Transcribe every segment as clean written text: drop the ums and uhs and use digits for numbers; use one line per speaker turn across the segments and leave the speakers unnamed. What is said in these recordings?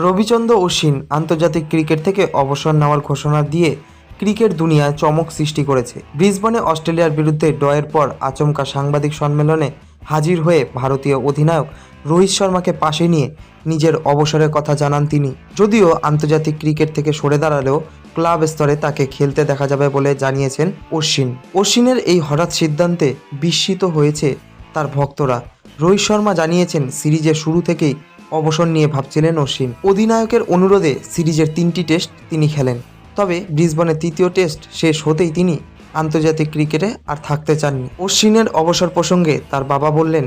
রবিচন্দ্র অশ্বিন আন্তর্জাতিক ক্রিকেট থেকে অবসর নেওয়ার ঘোষণা দিয়ে ক্রিকেট দুনিয়ায় চমক সৃষ্টি করেছে। ব্রিসবেনে অস্ট্রেলিয়ার বিরুদ্ধে ড্রয়ের পর আচমকা সাংবাদিক সম্মেলনে হাজির হয়ে ভারতীয় অধিনায়ক রোহিত শর্মাকে পাশে নিয়ে নিজের অবসরের কথা জানান তিনি। যদিও আন্তর্জাতিক ক্রিকেট থেকে সরে দাঁড়ালেও ক্লাব স্তরে তাকে খেলতে দেখা যাবে বলে জানিয়েছেন অশ্বিন। অশ্বিনের এই হঠাৎ সিদ্ধান্তে বিস্মিত হয়েছে তার ভক্তরা। রোহিত শর্মা জানিয়েছেন সিরিজের শুরু থেকেই অবসর নিয়ে ভাবছিলেন অশ্বিন। অধিনায়কের অনুরোধে সিরিজের 3টি টেস্ট তিনি খেলেন, তবে ব্রিসবেনের 3য় টেস্ট শেষ হতেই তিনি আন্তর্জাতিক ক্রিকেটে আর থাকতে চাননি। অশ্বিনের অবসর প্রসঙ্গে তার বাবা বললেন,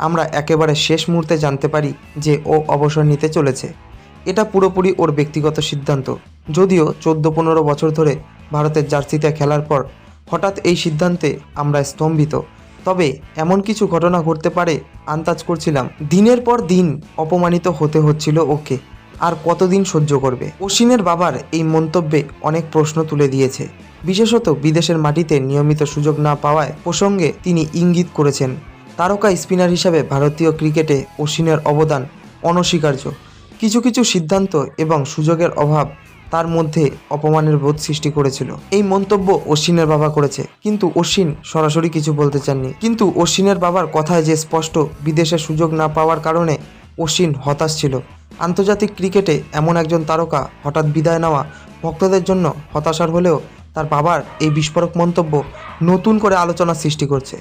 আমরা একেবারে শেষ মুহূর্তে জানতে পারি যে ও অবসর নিতে চলেছে। এটা পুরোপুরি ওর ব্যক্তিগত সিদ্ধান্ত। যদিও 14-15 বছর ধরে ভারতের জার্সিতে খেলার পর হঠাৎ এই সিদ্ধান্তে আমরা স্তম্ভিত। তবে এমন কিছু ঘটনা ঘটতে পারে আন্দাজ করছিলাম। দিনের পর দিন অপমানিত হতে হচ্ছিল ওকে, আর কতদিন সহ্য করবে। অশ্বিনের বাবার এই মন্তব্যে অনেক প্রশ্ন তুলে দিয়েছে। বিশেষত বিদেশের মাটিতে নিয়মিত সুযোগ না পাওয়ায় প্রসঙ্গে তিনি ইঙ্গিত করেছেন, তারকা স্পিনার হিসাবে ভারতীয় ক্রিকেটে অশ্বিনের অবদান অনস্বীকার্য। কিছু কিছু সিদ্ধান্ত এবং সুযোগের অভাব তার মধ্যে অপমানের বোধ সৃষ্টি করেছিল। এই মন্তব্য অশ্বিনের বাবা করেছে, কিন্তু অশ্বিন সরাসরি কিছু বলতে চাননি। কিন্তু অশ্বিনের বাবার কথায় যে স্পষ্ট, বিদেশে সুযোগ না পাওয়ার কারণে অশ্বিন হতাশ ছিল। আন্তর্জাতিক ক্রিকেটে এমন একজন তারকা হঠাৎ বিদায় নেওয়া ভক্তদের জন্য হতাশার হলেও তার বাবার এই বিস্ফোরক মন্তব্য নতুন করে আলোচনার সৃষ্টি করছে।